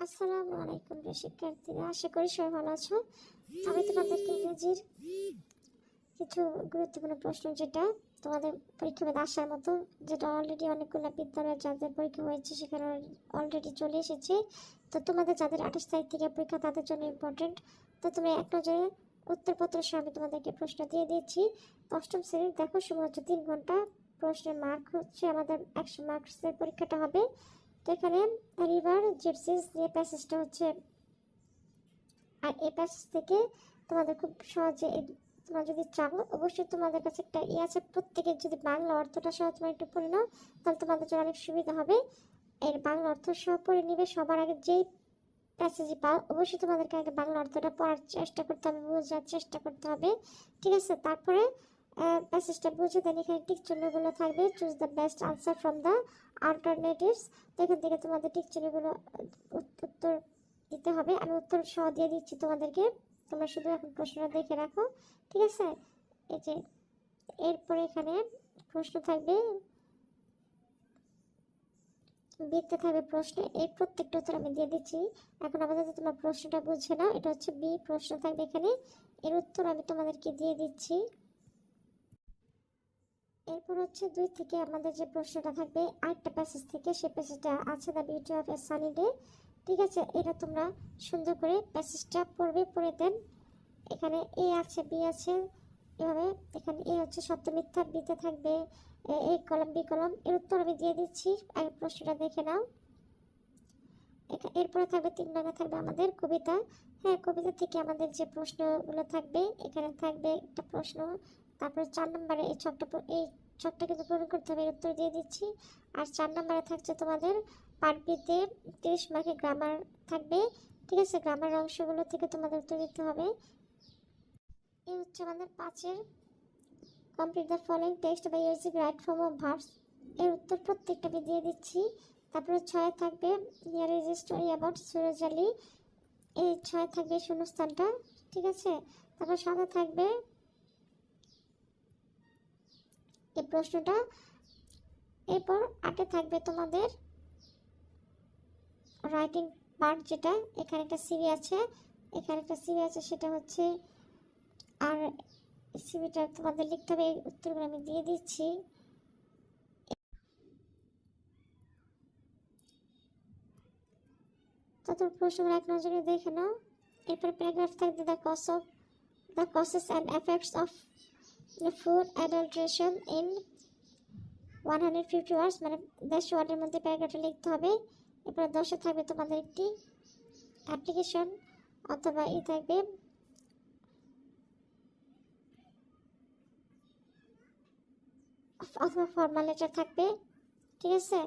আসসালামু আলাইকুম প্রিয় শিক্ষার্থীরা, আশা করি সবাই ভালো আছো। আমি তোমাদেরকে ইংরেজির কিছু গুরুত্বপূর্ণ প্রশ্ন, যেটা তোমাদের পরীক্ষায় আসার মতো, যেটা অলরেডি অনেকগুলো বিদ্যালয়ে যাদের পরীক্ষা হয়েছে সেখানে অলরেডি চলে এসেছে। তো তোমাদের যাদের 28 তারিখ থেকে পরীক্ষা তাদের জন্য ইম্পর্টেন্ট। তো তোমরা এক নজরে উত্তরপত্র সহ আমি তোমাদেরকে প্রশ্ন দিয়ে দিয়েছি। অষ্টম শ্রেণীর দেখো, সময় হচ্ছে 3 ঘন্টা। প্রশ্নের মার্ক হচ্ছে আমাদের 100 মার্কসের পরীক্ষাটা হবে। তো এখানে রিভার জিপসিস যে প্যাসেজটা হচ্ছে, আর এই প্যাসেজ থেকে তোমাদের খুব সহজে তোমরা যদি চাও, অবশ্যই তোমাদের কাছে একটা আছে, প্রত্যেকের যদি বাংলা অর্থটা সহ তোমরা একটু পড়ে নাও, তাহলে তোমাদের জন্য অনেক সুবিধা হবে। এর বাংলা অর্থ সহ পড়ে নিবে। সবার আগে যেই প্যাসেজে পাও, অবশ্যই তোমাদেরকে আগে বাংলা অর্থটা পড়ার চেষ্টা করতে হবে, বোঝার চেষ্টা করতে হবে, ঠিক আছে? তারপরে প্যাসেজটা বুঝে দেন এখানে টিক চিহ্নগুলো থাকবে, choose the best answer from the alternatives. তো এখান থেকে তোমাদের টিক চিহ্নগুলো উত্তর দিতে হবে। আমি উত্তর সহ দিয়ে দিচ্ছি তোমাদেরকে, তোমরা শুধু এখন প্রশ্নটা দেখে রাখো, ঠিক আছে? এই যে এরপরে এখানে প্রশ্ন থাকবে, বিতে থাকবে প্রশ্নে, এই প্রত্যেকটা উত্তর আমি দিয়ে দিচ্ছি। এখন আমাদের তোমরা প্রশ্নটা বুঝে নাও। এটা হচ্ছে বি প্রশ্ন থাকবে এখানে, এর উত্তর আমি তোমাদেরকে দিয়ে দিচ্ছি। এরপর হচ্ছে 2 থেকে আমাদের যে প্রশ্নটা থাকবে আরেকটা প্যাসেজ থেকে, সে প্যাসেজটা আছে the beauty of A sunny day, ঠিক আছে? এটা তোমরা সুন্দর করে প্যাসেজটা পড়বে, পড়ে দেন। এখানে এ আছে, বি আছে, এভাবে এখানে এ হচ্ছে সত্য মিথ্যা, বিতে থাকবে এ কলম, বি কলম। এর উত্তর আমি দিয়ে দিচ্ছি, আগে প্রশ্নটা দেখে নাও। এরপরে থাকবে 3 নম্বরে থাকবে আমাদের কবিতা। হ্যাঁ, কবিতা থেকে আমাদের যে প্রশ্নগুলো থাকবে, এখানে থাকবে একটা প্রশ্ন। তারপরে 4 নম্বরে এই ছকটা কিন্তু পূরণ করতে হবে, এর উত্তর দিয়ে দিচ্ছি। আর 4 নম্বরে থাকছে তোমাদের পার্ট বিতে 30 মার্কের গ্রামার থাকবে, ঠিক আছে? গ্রামার অংশগুলো থেকে তোমাদের উত্তর দিতে হবে। এই হচ্ছে আমাদের 5-এর complete the following text by using right form of verbs, এর উত্তর প্রত্যেকটা আমি দিয়ে দিচ্ছি। তারপরে 6 থাকবে here is a story about Suraj Ali, এই 6 থাকবে শূন্যস্থানটা, ঠিক আছে? তারপর 7 থাকবে এই প্রশ্নটা। এরপর 8 থাকবে তোমাদের রাইটিং পার্ট, যেটা এখানে একটা সিভি আছে, এখানে একটা সিভি আছে, সেটা হচ্ছে, আর সিভিটা তোমাদের লিখতে হবে। এই উত্তরগুলো আমি দিয়ে দিচ্ছি। তত প্রশ্নগুলো এক নজরে দেখে নাও। এরপর প্যারাগ্রাফ থাকবে the causes and effects of the food adulteration in 150 words, মানে 10 ওয়ার্ডের মধ্যে প্যারাগ্রাফটা লিখতে হবে। এরপর 10 থাকবে তোমাদের একটি অ্যাপ্লিকেশন অথবা থাকবে অথবা ফর্মাল লেটার থাকবে, ঠিক আছে?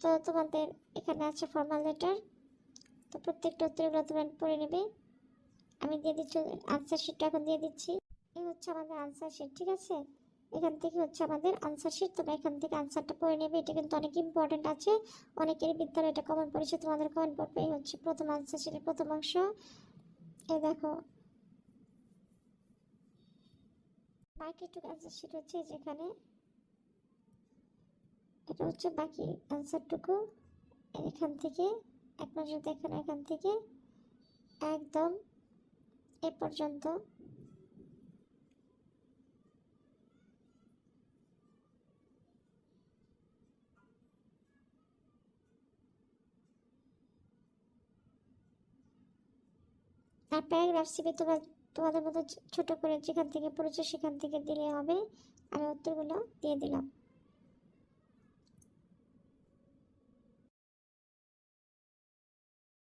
তো তোমাদের এখানে আছে ফর্মাল লেটার। তো প্রত্যেকটা উত্তরগুলো তোমরা পড়ে নেবে। আমি দিয়ে দিচ্ছি আনসার শিটটা, এখন দিয়ে দিচ্ছি। এই হচ্ছে আমাদের আনসার শিট, ঠিক আছে? এখান থেকে হচ্ছে আমাদের আনসার শিট, তোমরা এখান থেকে আনসারটা পড়ে নেবে। এটা কিন্তু অনেক ইম্পর্টেন্ট আছে, অনেকেরই বিদ্যালয়ে এটা কমন পড়েছে, তোমাদের কমন পড়বে। এই হচ্ছে প্রথম আনসার শিটের প্রথম অংশ। এই দেখো, বাকিটুকু আনসার শিট হচ্ছে যেখানে, এটা হচ্ছে বাকি আনসারটুকু। এখান থেকে এক নজর দেখেন, এখান থেকে একদম এ পর্যন্ত। আর প্যারাগ্রাফ সিবি তোমাদের মতো ছোট করে যেখান থেকে পড়েছো সেখান থেকে দিলে হবে। আমি উত্তরগুলো দিয়ে দিলাম।